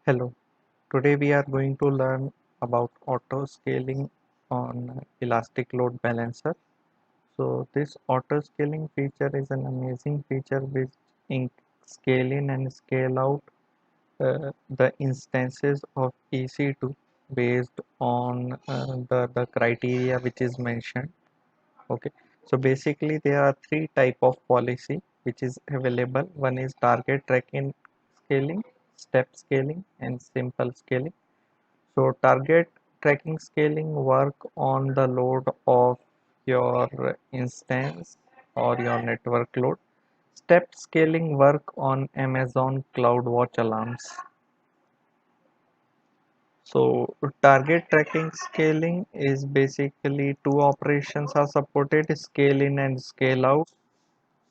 Hello, today we are going to learn about auto scaling on elastic load balancer. So this auto scaling feature is an amazing feature which in scale in and scale out the instances of EC2 based on the criteria which is mentioned. Okay, so basically there are three type of policy which is available. One is target tracking scaling, step scaling, and simple scaling. So target tracking scaling work on the load of your instance or your network load. Step scaling work on Amazon CloudWatch alarms. So target tracking scaling is basically two operations are supported, scale in and scale out.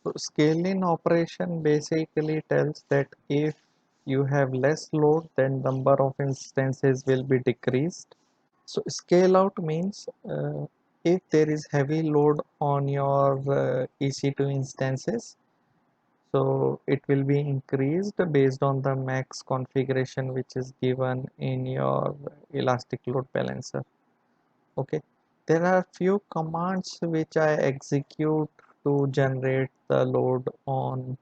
So scale in operation basically tells that if you have less load, then number of instances will be decreased. So scale out means if there is heavy load on your EC2 instances, so it will be increased based on the max configuration which is given in your elastic load balancer. Okay, there are few commands which I execute to generate the load on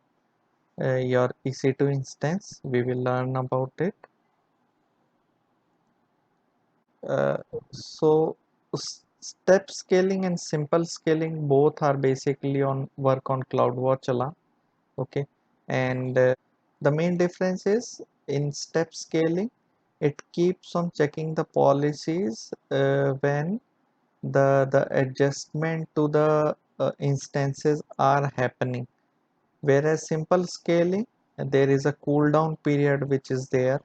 your EC2 instance. We will learn about it. Uh, so step scaling and simple scaling both are basically on work on CloudWatch alarm. Okay, and the main difference is in step scaling, it keeps on checking the policies when the adjustment to the instances are happening. Whereas simple scaling, there is a cooldown period which is there.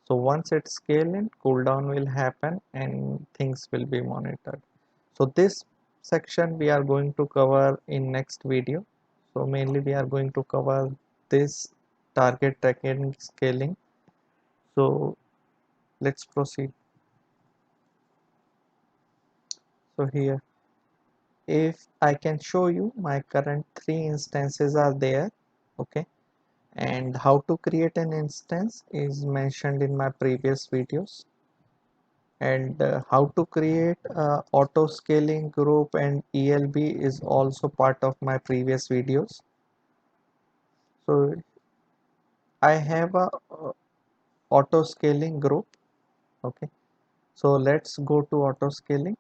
So once it's scaling, cooldown will happen and things will be monitored. So this section we are going to cover in next video. So mainly we are going to cover this target tracking scaling. So let's proceed. So here, if I can show you my current three instances are there. Okay, and how to create an instance is mentioned in my previous videos, and how to create auto scaling group and ELB is also part of my previous videos. So I have a auto scaling group. Okay, so let's go to auto scaling.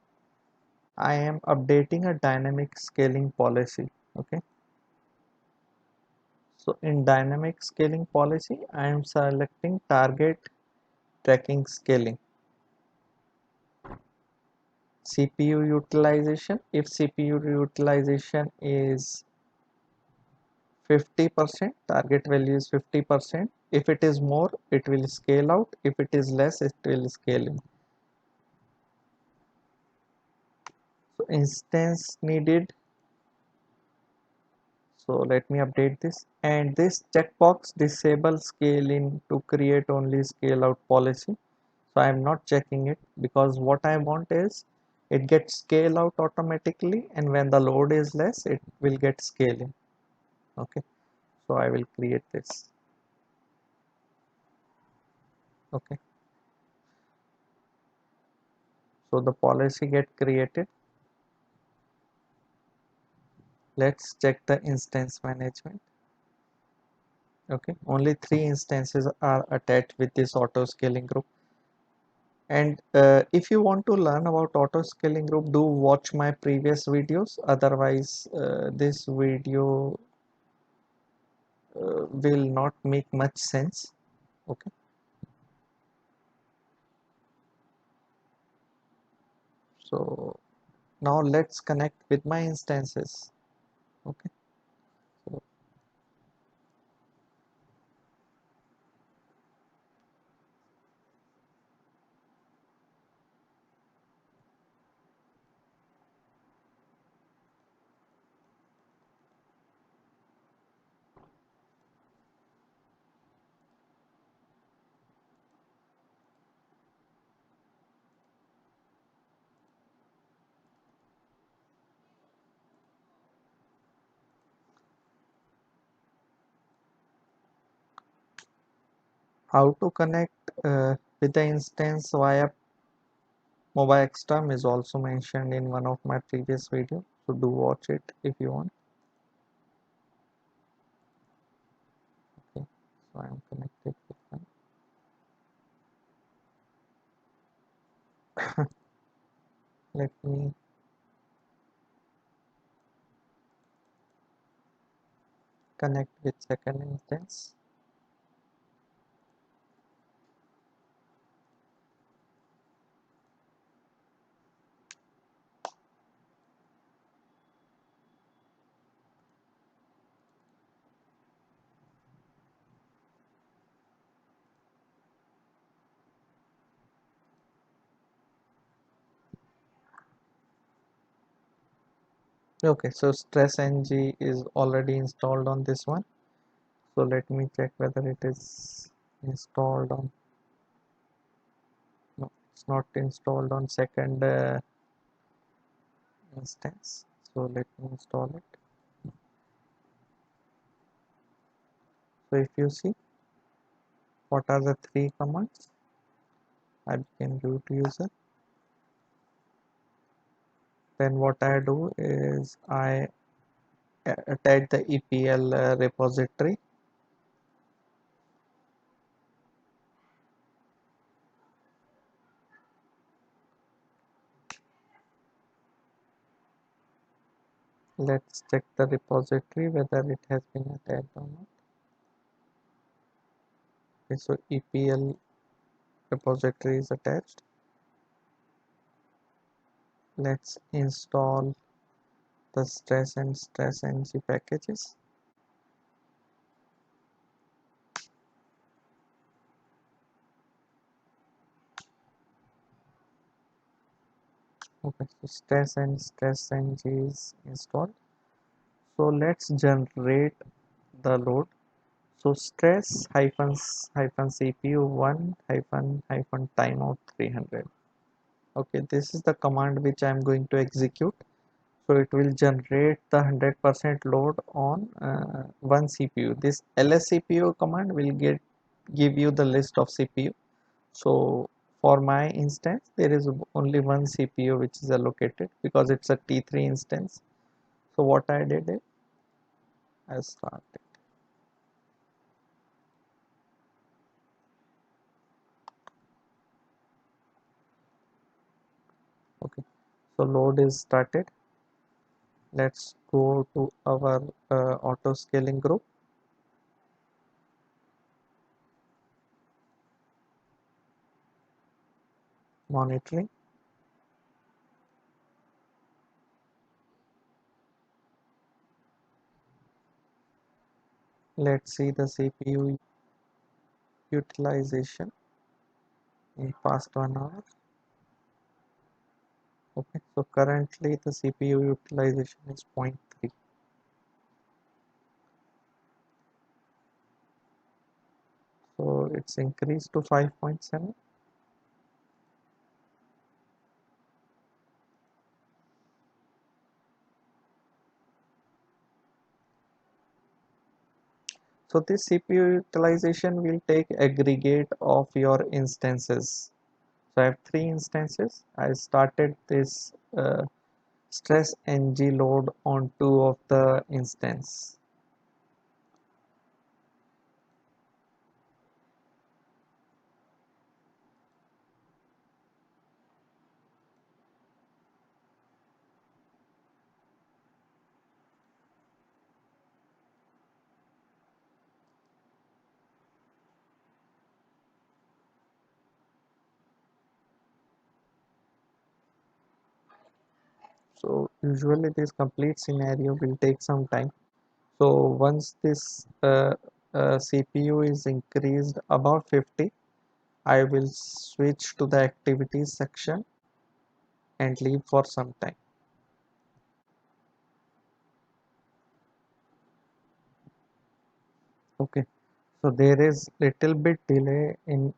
I am updating a dynamic scaling policy. Okay, so in dynamic scaling policy I am selecting target tracking scaling. CPU utilization, if CPU utilization is 50%, target value is 50%. If it is more, it will scale out. If it is less, it will scale in. So instance needed. So let me update this. And this checkbox disable scale in to create only scale out policy. So I am not checking it because what I want is it gets scale out automatically, and when the load is less, it will get scaling. Okay. So I will create this. Okay. So the policy get created. Let's check the instance management. Okay, only three instances are attached with this auto scaling group. And if you want to learn about auto scaling group, do watch my previous videos. Otherwise, this video will not make much sense. Okay, so now let's connect with my instances. Okay, so How to connect with the instance via mobile exterm is also mentioned in one of my previous videos, so do watch it if you want. Okay, so I'm connected with them. Let me connect with second instance. Okay, so stress ng is already installed on this one. So let me check whether it is installed on, no, it's not installed on second instance. So let me install it. So if you see, what are the three commands? I became root user. Then what I do is I attach the EPL repository. Let's check the repository whether it has been attached or not. Okay, so EPL repository is attached. Let's install the stress and stress ng packages. Okay, so stress ng is installed. So let's generate the load. So stress hyphen CPU 1 hyphen timeout 300. Okay, this is the command which I am going to execute. So it will generate the 100% load on one CPU. This lscpu command will give you the list of CPU. So for my instance, there is only one CPU which is allocated because it's a T3 instance. So what I did is I started. Okay, so load is started. Let's go to our auto scaling group. Monitoring. Let's see the CPU utilization in past 1 hour. Okay, so currently the CPU utilization is 0.3. So it's increased to 5.7. So this CPU utilization will take aggregate of your instances. So I have three instances. I started this stress ng load on two of the instance. So usually this complete scenario will take some time. So once this CPU is increased above 50, I will switch to the activities section and leave for some time. Okay, so there is little bit delay in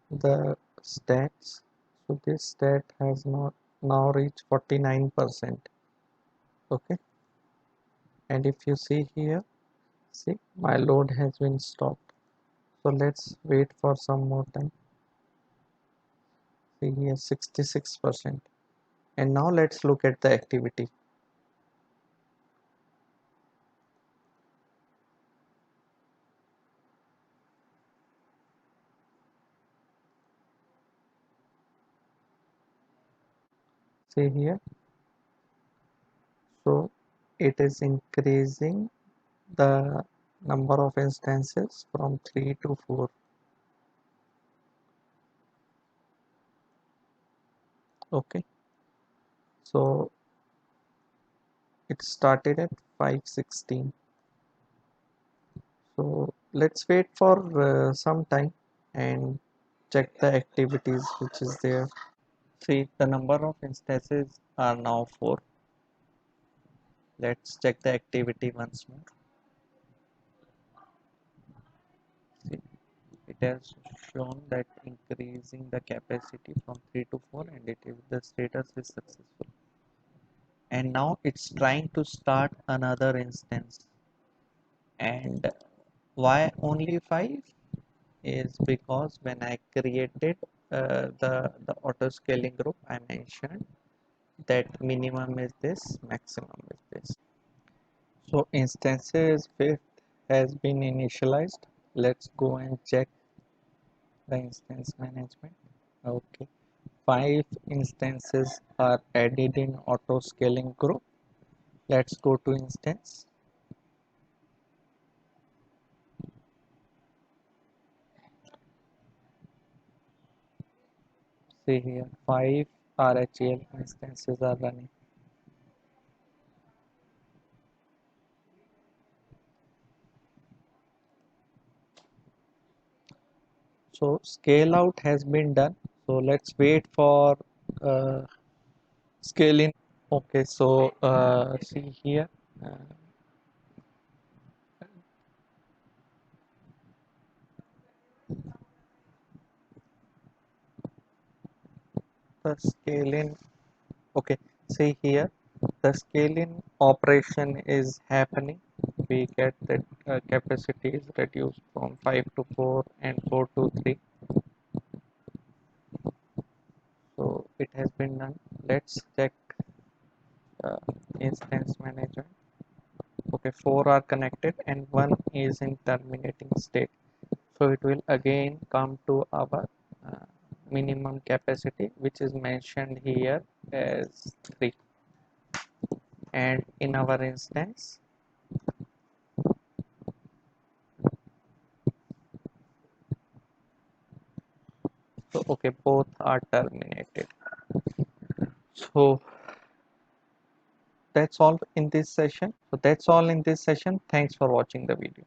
the stats. So this stat has not now reached 49%. Okay, and if you see here, see my load has been stopped. So let's wait for some more time. See here 66%. And now let's look at the activity. See here. So it is increasing the number of instances from 3 to 4. Okay. So it started at 516. So let's wait for some time and check the activities which is there. See, the number of instances are now 4. Let's check the activity once more. See, it has shown that increasing the capacity from 3 to 4 and it is the status is successful. And now it's trying to start another instance. And why only 5? Is because when I created the auto scaling group, I mentioned that minimum is this, maximum is this. So instances fifth has been initialized. Let's go and check the instance management. Okay, 5 instances are added in auto scaling group. Let's go to instance. See here, 5 RHEL instances are running. So scale out has been done. So let's wait for uh, scale in. Okay, so see here, uh, the scale in. Okay, see here, the scale in operation is happening. We get that capacity is reduced from 5 to 4 and 4 to 3. So it has been done. Let's check uh, instance manager. Okay, 4 are connected and 1 is in terminating state. So it will again come to our uh, minimum capacity, which is mentioned here as 3. And in our instance, so okay, both are terminated. So that's all in this session. Thanks for watching the video.